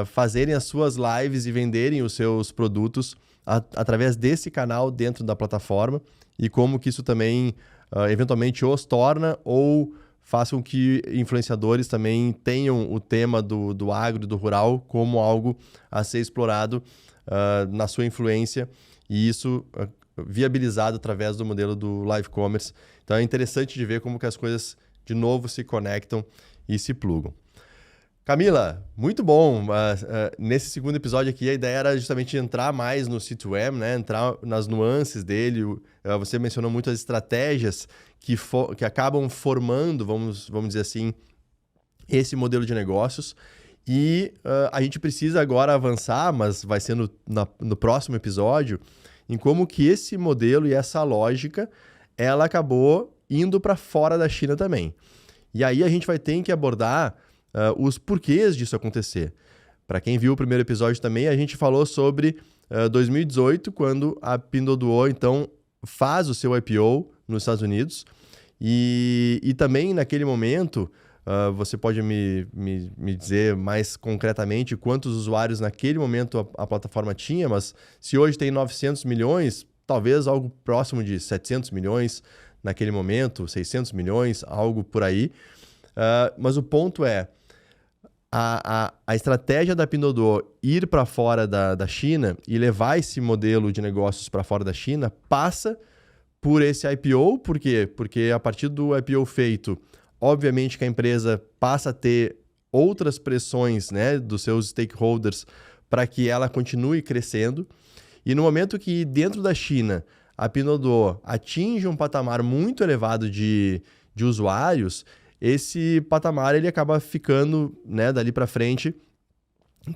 fazerem as suas lives e venderem os seus produtos através desse canal dentro da plataforma, e como que isso também eventualmente os torna ou faz com que influenciadores também tenham o tema do agro e do rural como algo a ser explorado na sua influência, e isso viabilizado através do modelo do live commerce. Então é interessante de ver como que as coisas de novo se conectam e se plugam. Camila, muito bom. Nesse segundo episódio aqui, a ideia era justamente entrar mais no C2M, né? Entrar nas nuances dele. Você mencionou muitas estratégias que acabam formando, vamos dizer assim, esse modelo de negócios. E a gente precisa agora avançar, mas vai ser no próximo episódio, em como que esse modelo e essa lógica, ela acabou indo para fora da China também. E aí a gente vai ter que abordar os porquês disso acontecer. Para quem viu o primeiro episódio também, a gente falou sobre 2018, quando a Pinduoduo, então, faz o seu IPO nos Estados Unidos. E também, naquele momento, você pode me dizer mais concretamente quantos usuários naquele momento a plataforma tinha, mas se hoje tem 900 milhões, talvez algo próximo de 700 milhões naquele momento, 600 milhões, algo por aí. Mas o ponto é, a estratégia da Pinduoduo ir para fora da China e levar esse modelo de negócios para fora da China passa por esse IPO. Por quê? Porque a partir do IPO feito, obviamente que a empresa passa a ter outras pressões, né, dos seus stakeholders para que ela continue crescendo. E no momento que dentro da China a Pinduoduo atinge um patamar muito elevado de usuários, esse patamar ele acaba ficando, né, dali para frente,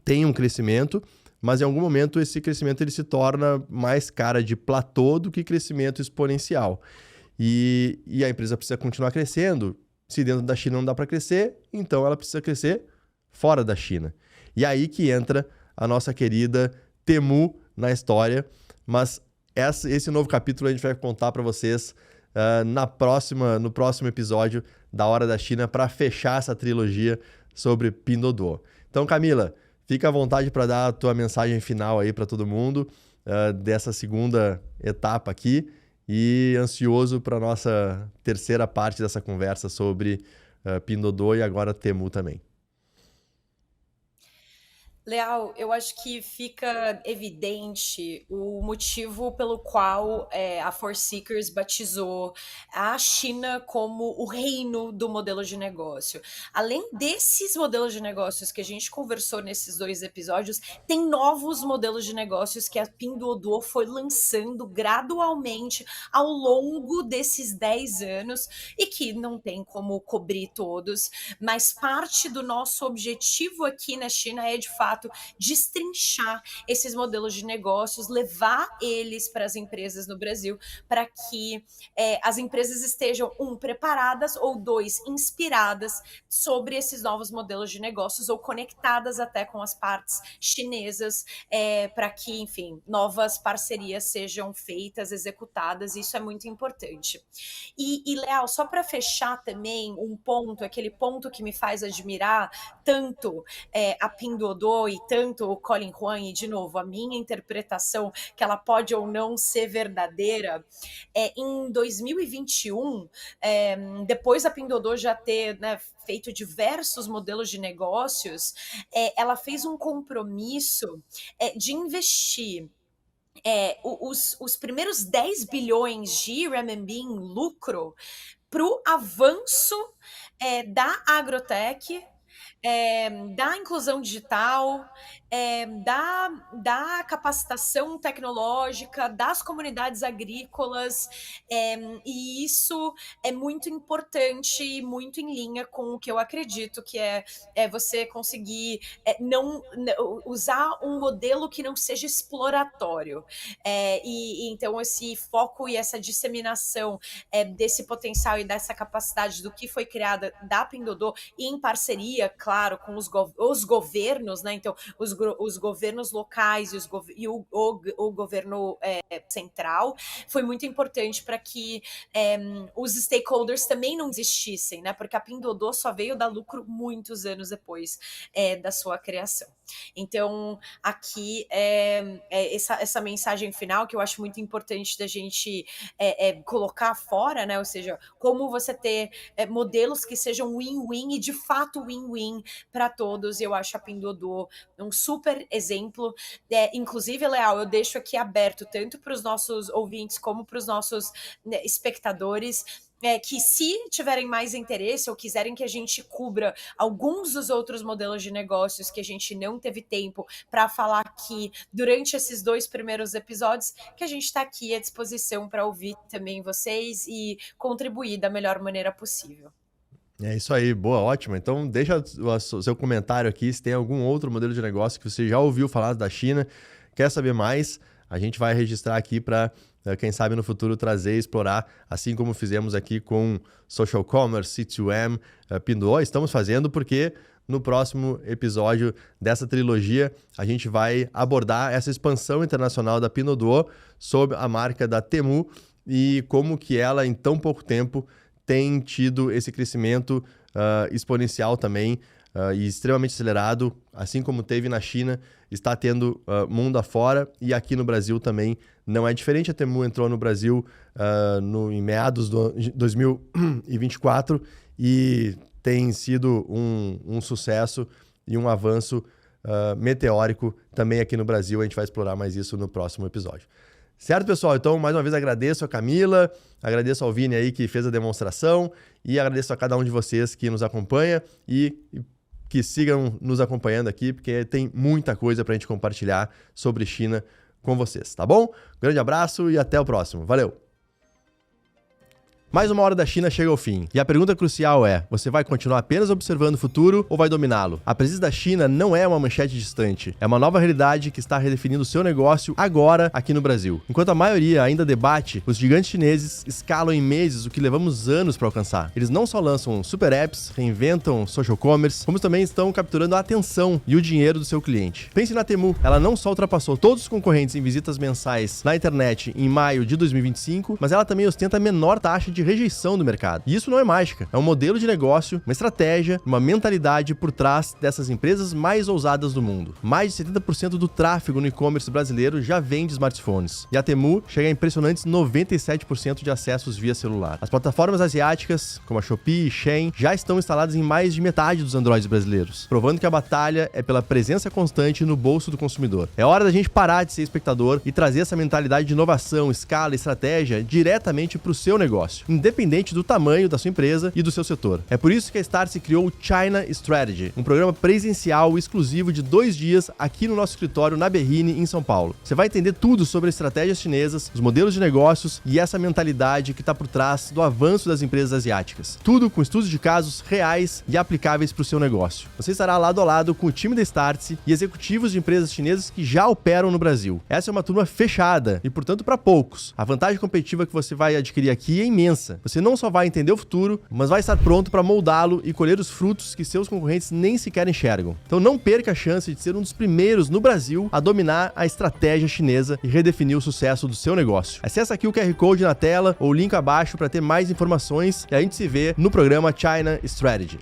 tem um crescimento, mas em algum momento esse crescimento ele se torna mais cara de platô do que crescimento exponencial. E a empresa precisa continuar crescendo. Se dentro da China não dá para crescer, então ela precisa crescer fora da China. E aí que entra a nossa querida Temu na história, mas esse novo capítulo a gente vai contar para vocês no próximo episódio da Hora da China, para fechar essa trilogia sobre Pinduoduo. Então, Camila, fica à vontade para dar a tua mensagem final aí para todo mundo dessa segunda etapa aqui, e ansioso para a nossa terceira parte dessa conversa sobre Pinduoduo e agora Temu também. Leal, eu acho que fica evidente o motivo pelo qual a Four Seekers batizou a China como o reino do modelo de negócio. Além desses modelos de negócios que a gente conversou nesses 2 episódios, tem novos modelos de negócios que a Pinduoduo foi lançando gradualmente ao longo desses 10 anos e que não tem como cobrir todos, mas parte do nosso objetivo aqui na China é, de fato, fato, destrinchar esses modelos de negócios, levar eles para as empresas no Brasil, para que as empresas estejam, preparadas, ou dois, inspiradas sobre esses novos modelos de negócios, ou conectadas até com as partes chinesas, para que, enfim, novas parcerias sejam feitas, executadas. Isso é muito importante. E Leal, só para fechar também aquele ponto que me faz admirar tanto a Pinduoduo e tanto o Colin Huang, e de novo, a minha interpretação, que ela pode ou não ser verdadeira, em 2021, depois da Pinduoduo já ter, né, feito diversos modelos de negócios, ela fez um compromisso de investir os primeiros 10 bilhões de renminbi em lucro para o avanço da agrotech, da inclusão digital, da capacitação tecnológica, das comunidades agrícolas, e isso é muito importante e muito em linha com o que eu acredito, que é você conseguir não usar um modelo que não seja exploratório. E então esse foco e essa disseminação desse potencial e dessa capacidade do que foi criada da Pinduoduo, e em parceria, claro, com os governos, né? Então, os governos locais e o governo central, foi muito importante para que os stakeholders também não existissem, né? Porque a Pinduoduo só veio dar lucro muitos anos depois da sua criação. Então, aqui essa mensagem final que eu acho muito importante da gente colocar fora, né? Ou seja, como você ter modelos que sejam win-win e de fato win-win para todos. Eu acho a Pinduoduo um super exemplo. Inclusive, Leal, eu deixo aqui aberto tanto para os nossos ouvintes como para os nossos, né, espectadores, que se tiverem mais interesse ou quiserem que a gente cubra alguns dos outros modelos de negócios que a gente não teve tempo para falar aqui durante esses 2 primeiros episódios, que a gente está aqui à disposição para ouvir também vocês e contribuir da melhor maneira possível. É isso aí, boa, ótimo. Então deixa o seu comentário aqui se tem algum outro modelo de negócio que você já ouviu falar da China, quer saber mais, a gente vai registrar aqui para, quem sabe no futuro, trazer e explorar, assim como fizemos aqui com Social Commerce, C2M, Pinduoduo. Estamos fazendo porque no próximo episódio dessa trilogia a gente vai abordar essa expansão internacional da Pinduoduo sob a marca da Temu e como que ela em tão pouco tempo tem tido esse crescimento exponencial também e extremamente acelerado, assim como teve na China, está tendo mundo afora, e aqui no Brasil também não é diferente. A Temu entrou no Brasil em meados de 2024 e tem sido um sucesso e um avanço meteórico também aqui no Brasil. A gente vai explorar mais isso no próximo episódio. Certo, pessoal? Então, mais uma vez, agradeço a Camila, agradeço ao Vini aí que fez a demonstração e agradeço a cada um de vocês que nos acompanha e que sigam nos acompanhando aqui, porque tem muita coisa para a gente compartilhar sobre China com vocês, tá bom? Grande abraço e até o próximo. Valeu! Mais uma hora da China chega ao fim. E a pergunta crucial é, você vai continuar apenas observando o futuro ou vai dominá-lo? A presença da China não é uma manchete distante. É uma nova realidade que está redefinindo o seu negócio agora aqui no Brasil. Enquanto a maioria ainda debate, os gigantes chineses escalam em meses o que levamos anos para alcançar. Eles não só lançam super apps, reinventam social commerce, como também estão capturando a atenção e o dinheiro do seu cliente. Pense na Temu. Ela não só ultrapassou todos os concorrentes em visitas mensais na internet em maio de 2025, mas ela também ostenta a menor taxa de rejeição do mercado. E isso não é mágica, é um modelo de negócio, uma estratégia, uma mentalidade por trás dessas empresas mais ousadas do mundo. Mais de 70% do tráfego no e-commerce brasileiro já vem de smartphones. E a Temu chega a impressionantes 97% de acessos via celular. As plataformas asiáticas, como a Shopee e Shein, já estão instaladas em mais de metade dos Androids brasileiros, provando que a batalha é pela presença constante no bolso do consumidor. É hora da gente parar de ser espectador e trazer essa mentalidade de inovação, escala e estratégia diretamente para o seu negócio. independente do tamanho da sua empresa e do seu setor. É por isso que a Startse criou o China Strategy, um programa presencial exclusivo de 2 dias aqui no nosso escritório na Berrini, em São Paulo. Você vai entender tudo sobre estratégias chinesas, os modelos de negócios e essa mentalidade que está por trás do avanço das empresas asiáticas. Tudo com estudos de casos reais e aplicáveis para o seu negócio. Você estará lado a lado com o time da Startse e executivos de empresas chinesas que já operam no Brasil. Essa é uma turma fechada e, portanto, para poucos. A vantagem competitiva que você vai adquirir aqui é imensa. Você não só vai entender o futuro, mas vai estar pronto para moldá-lo e colher os frutos que seus concorrentes nem sequer enxergam. Então não perca a chance de ser um dos primeiros no Brasil a dominar a estratégia chinesa e redefinir o sucesso do seu negócio. Acesse aqui o QR Code na tela ou o link abaixo para ter mais informações e a gente se vê no programa China Strategy.